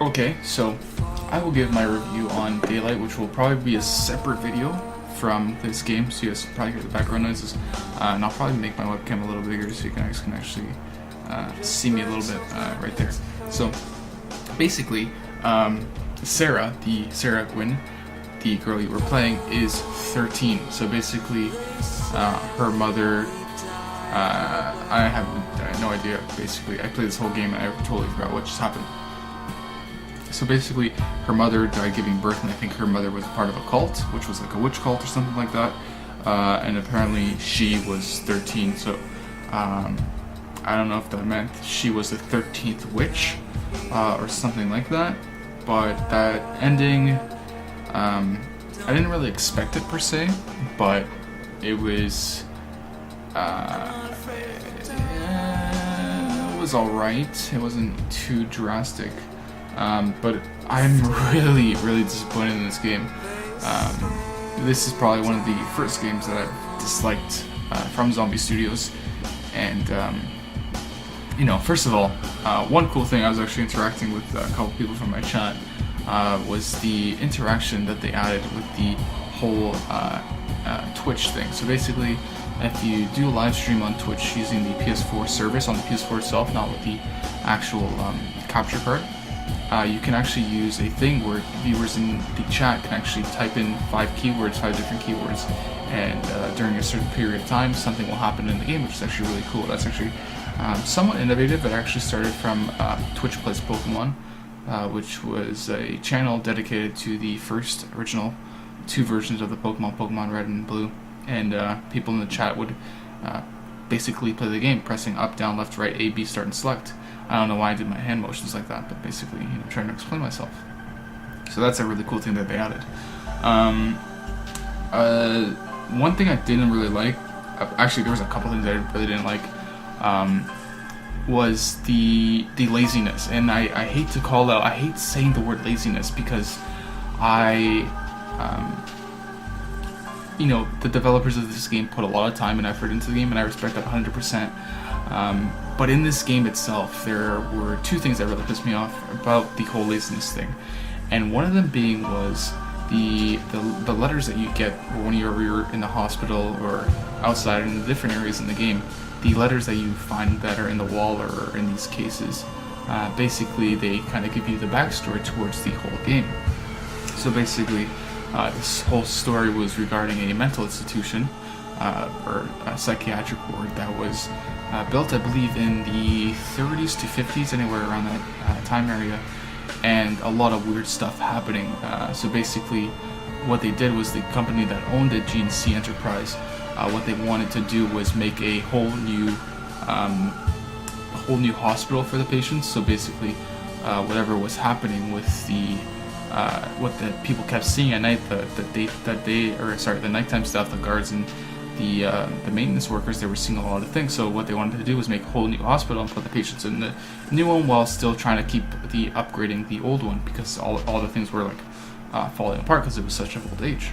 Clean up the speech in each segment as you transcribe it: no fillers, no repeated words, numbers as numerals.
Okay, so I will give my review on DayLight, which will probably be a separate video from this game, so you guys can probably hear the background noises. And I'll probably make my webcam a little bigger so you guys can actually see me a little bit right there. So basically, Sarah Gwynn, the girl you were playing, is 13. So basically, her mother, I have no idea. Basically, I played this whole game and I totally forgot what just happened. So basically, her mother died giving birth, and I think her mother was a part of a cult, which was like a witch cult or something like that. And apparently she was 13, so I don't know if that meant she was the 13th witch or something like that. But that ending, I didn't really expect it per se, but it was alright. It wasn't too drastic. But I'm really disappointed in this game. This is probably one of the first games that I've disliked from Zombie Studios. And, you know, first of all, one cool thing, I was actually interacting with a couple people from my chat, was the interaction that they added with the whole Twitch thing. So basically, if you do a live stream on Twitch using the PS4 service on the PS4 itself, not with the actual capture card, you can actually use a thing where viewers in the chat can actually type in 5 different keywords, and during a certain period of time, something will happen in the game, which is actually really cool. That's actually somewhat innovative. It actually started from Twitch Plays Pokemon, which was a channel dedicated to the first original 2 versions of the Pokemon Red and Blue, and people in the chat would basically play the game, pressing up, down, left, right, A, B, start, and select. I don't know why I did my hand motions like that, but basically, you know, trying to explain myself. So that's a really cool thing that they added. One thing I didn't really like, actually there was a couple things I really didn't like, was the laziness. And I hate to call out, I hate saying the word laziness because you know, the developers of this game put a lot of time and effort into the game, and I respect that 100%. But in this game itself, there were 2 things that really pissed me off about the whole laziness thing, and one of them being was the letters that you get when you're in the hospital or outside in the different areas in the game. The letters that you find that are in the wall or in these cases, basically they kind of give you the backstory towards the whole game. So basically, this whole story was regarding a mental institution or a psychiatric ward that was built, I believe, in the 30s to 50s, anywhere around that time area, and a lot of weird stuff happening. So basically, what they did was the company that owned the GNC Enterprise, what they wanted to do was make a whole new hospital for the patients. So basically, whatever was happening with the what the people kept seeing at night, the nighttime stuff, the guards and the maintenance workers, they were seeing a lot of things. So what they wanted to do was make a whole new hospital and put the patients in the new one while still trying to keep upgrading the old one, because all the things were like falling apart because it was such an old age.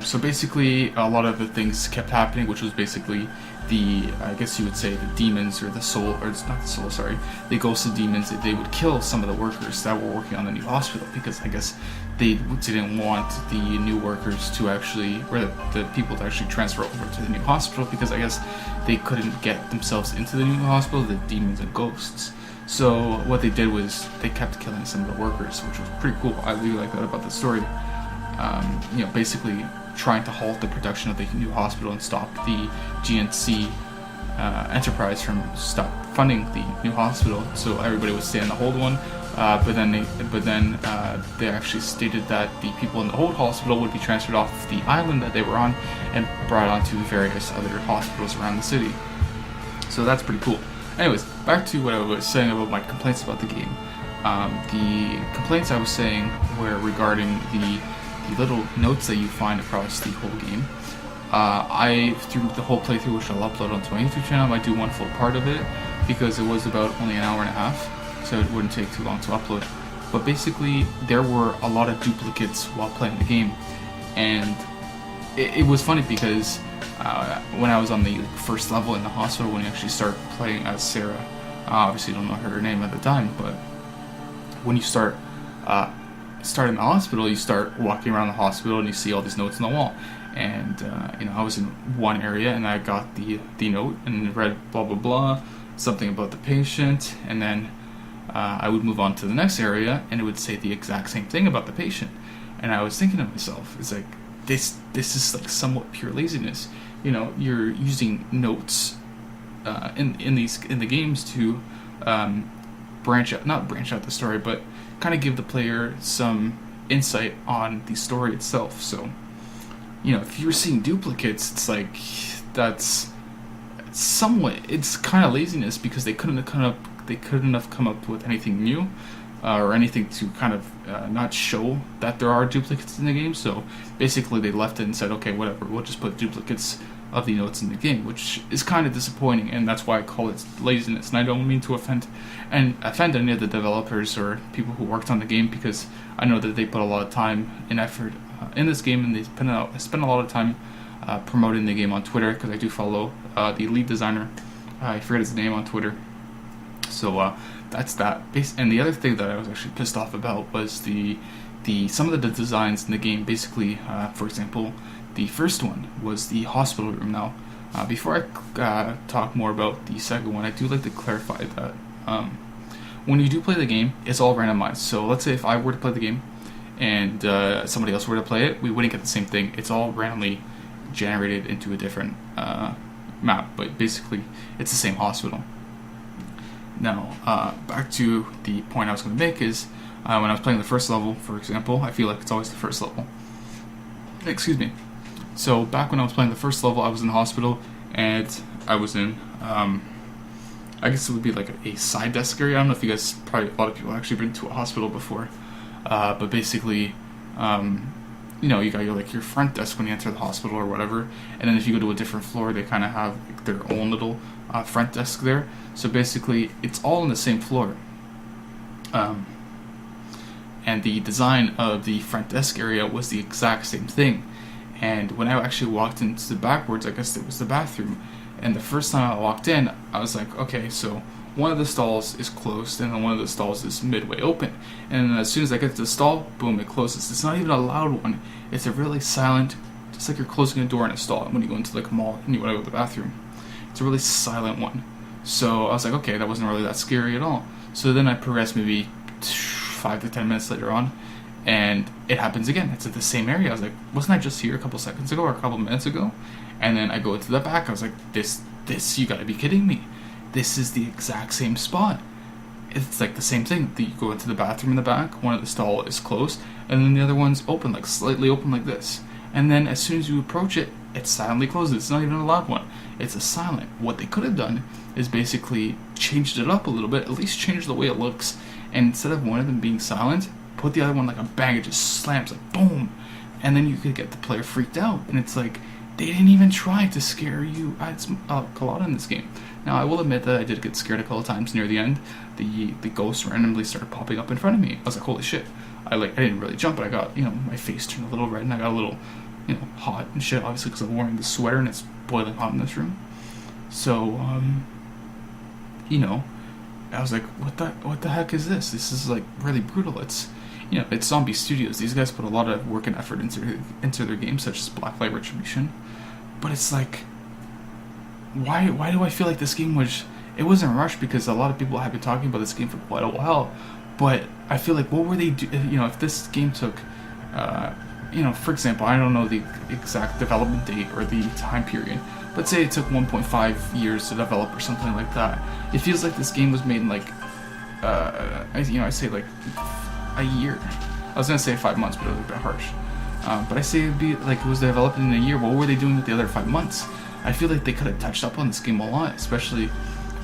So basically, a lot of the things kept happening, which was basically I guess you would say the demons, or the soul, or it's not the soul, sorry, the ghosted demons. They would kill some of the workers that were working on the new hospital, because I guess they didn't want the new workers to actually, or the people to actually transfer over to the new hospital, because I guess they couldn't get themselves into the new hospital, the demons and ghosts. So what they did was they kept killing some of the workers, which was pretty cool. I really like that about the story. You know, basically trying to halt the production of the new hospital and stop the GNC Enterprise from funding the new hospital. So everybody would stay in the old one, but then they actually stated that the people in the old hospital would be transferred off the island that they were on and brought onto various other hospitals around the city. So that's pretty cool. Anyways, back to what I was saying about my complaints about the game. The complaints I was saying were regarding the little notes that you find across the whole game. Through the whole playthrough, which I'll upload onto my YouTube channel, I do one full part of it, because it was about only an hour and a half, so it wouldn't take too long to upload. But basically, there were a lot of duplicates while playing the game, and it was funny because when I was on the first level in the hospital, when you actually start playing as Sarah, obviously you don't know her name at the time, but when you start in the hospital, you start walking around the hospital and you see all these notes on the wall. And I was in one area and I got the note and it read blah blah blah, something about the patient, and then I would move on to the next area and it would say the exact same thing about the patient. And I was thinking to myself, it's like this is like somewhat pure laziness. You're using notes in the games to not branch out the story, but kind of give the player some insight on the story itself. So, if you're seeing duplicates, it's like that's somewhat, it's kind of laziness, because they couldn't have come up with anything new or anything to kind of not show that there are duplicates in the game. So basically they left it and said, okay, whatever, we'll just put duplicates of the notes in the game, which is kind of disappointing, and that's why I call it laziness. And I don't mean to offend any of the developers or people who worked on the game, because I know that they put a lot of time and effort in this game, and they spend a lot of time promoting the game on Twitter, because I do follow the lead designer. I forget his name on Twitter. So that's that. And the other thing that I was actually pissed off about was some of the designs in the game. Basically, for example, the first one was the hospital room. Now, before I talk more about the second one, I do like to clarify that when you do play the game, it's all randomized. So let's say if I were to play the game and somebody else were to play it, we wouldn't get the same thing. It's all randomly generated into a different map, but basically it's the same hospital. Now, back to the point I was going to make is when I was playing the first level, for example, I feel like it's always the first level. Excuse me. So back when I was playing the first level, I was in the hospital, and I was in, I guess it would be like a side desk area. I don't know if you guys, probably a lot of people have actually been to a hospital before, but basically, you got your front desk when you enter the hospital or whatever, and then if you go to a different floor, they kind of have like their own little front desk there. So basically, it's all on the same floor. And the design of the front desk area was the exact same thing. And when I actually walked into the backwards, I guess it was the bathroom. And the first time I walked in, I was like, okay, so one of the stalls is closed, and then one of the stalls is midway open. And then as soon as I get to the stall, boom, it closes. It's not even a loud one. It's a really silent, just like you're closing a door in a stall when you go into like a mall and you want to go to the bathroom. It's a really silent one. So I was like, okay, that wasn't really that scary at all. So then I progressed maybe 5 to 10 minutes later on, and it happens again. It's at the same area. I was like, wasn't I just here a couple seconds ago or a couple minutes ago? And then I go into the back. I was like, this, you gotta be kidding me. This is the exact same spot. It's like the same thing. You go into the bathroom in the back, one of the stall is closed, and then the other one's open, like slightly open like this. And then as soon as you approach it, it silently closes. It's not even a loud one. It's a silent. What they could have done is basically changed it up a little bit, at least change the way it looks. And instead of one of them being silent, put the other one like a bang. It just slams, like boom. And then you could get the player freaked out. And it's like, they didn't even try to scare you. It's a lot in this game. Now, I will admit that I did get scared a couple of times near the end. The ghost randomly started popping up in front of me. I was like, holy shit. I didn't really jump, but I got, my face turned a little red, and I got a little, hot and shit, obviously, because I'm wearing the sweater and it's boiling hot in this room. So, I was like, what the heck is this? This is like really brutal. It's, it's Zombie Studios. These guys put a lot of work and effort into their games, such as Blacklight Retribution. But it's like, why do I feel like this game wasn't rushed, because a lot of people have been talking about this game for quite a while. But I feel like, what were they if this game took, for example, I don't know the exact development date or the time period, but say it took 1.5 years to develop or something like that. It feels like this game was made in like, I say like a year. I was gonna say 5 months, but it was a bit harsh. But I say it'd be like it was developed in a year. What were they doing with the other 5 months? I feel like they could have touched up on this game a lot, especially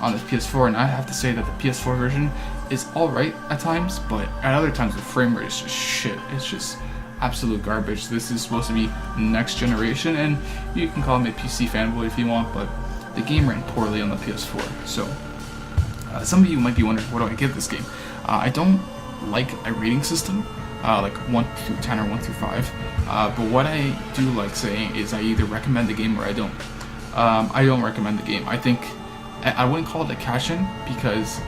on the PS4. And I have to say that the PS4 version is alright at times, but at other times the frame rate is just shit. It's just absolute garbage. This is supposed to be next generation, and you can call me a PC fanboy if you want, but the game ran poorly on the PS4. So some of you might be wondering, what do I give this game? I don't like a rating system, like 1 through 10 or 1 through 5, but what I do like saying is I either recommend the game or I don't. I don't recommend the game. I think I wouldn't call it a cash-in because,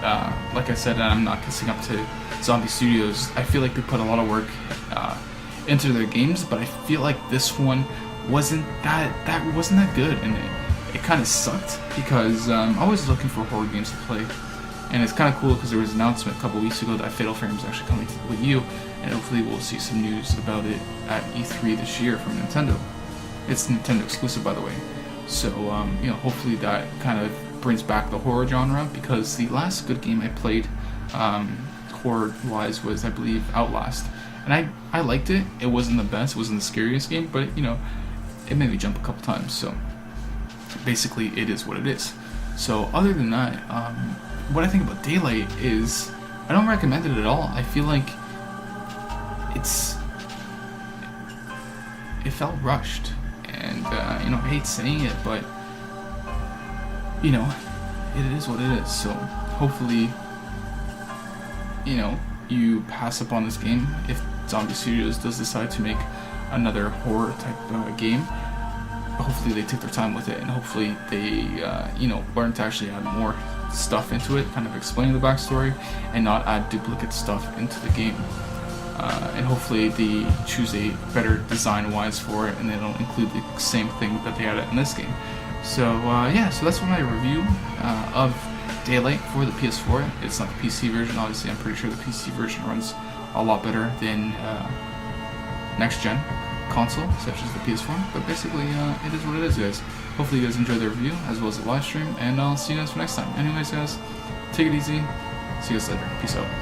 like I said, I'm not kissing up to Zombie Studios. I feel like they put a lot of work into their games, but I feel like this one wasn't that good, and it kind of sucked because I'm always looking for horror games to play, and it's kind of cool because there was an announcement a couple weeks ago that Fatal Frame is actually coming to the Wii U, and hopefully we'll see some news about it at E3 this year from Nintendo. It's Nintendo exclusive, by the way, so you know, hopefully that kind of brings back the horror genre, because the last good game I played horror-wise was, I believe, Outlast, and I liked it. It wasn't the best, it wasn't the scariest game, but you know, it made me jump a couple times, so basically it is what it is. So other than that, what I think about DayLight is I don't recommend it at all. I feel like it felt rushed, and you know, I hate saying it, but you know, it is what it is. So hopefully, you know, you pass up on this game if Zombie Studios does decide to make another horror type game. Hopefully they take their time with it, and hopefully they you know, learn to actually add more stuff into it, kind of explain the backstory and not add duplicate stuff into the game, and hopefully they choose a better design wise for it, and they don't include the same thing that they added in this game. So yeah, so that's my review of DayLight for the PS4. It's not the PC version, obviously. I'm pretty sure the PC version runs a lot better than next gen console such as the PS4, but basically it is what it is, guys. Hopefully you guys enjoyed the review as well as the live stream, and I'll see you guys for next time. Anyways, guys, take it easy. See you guys later. Peace out.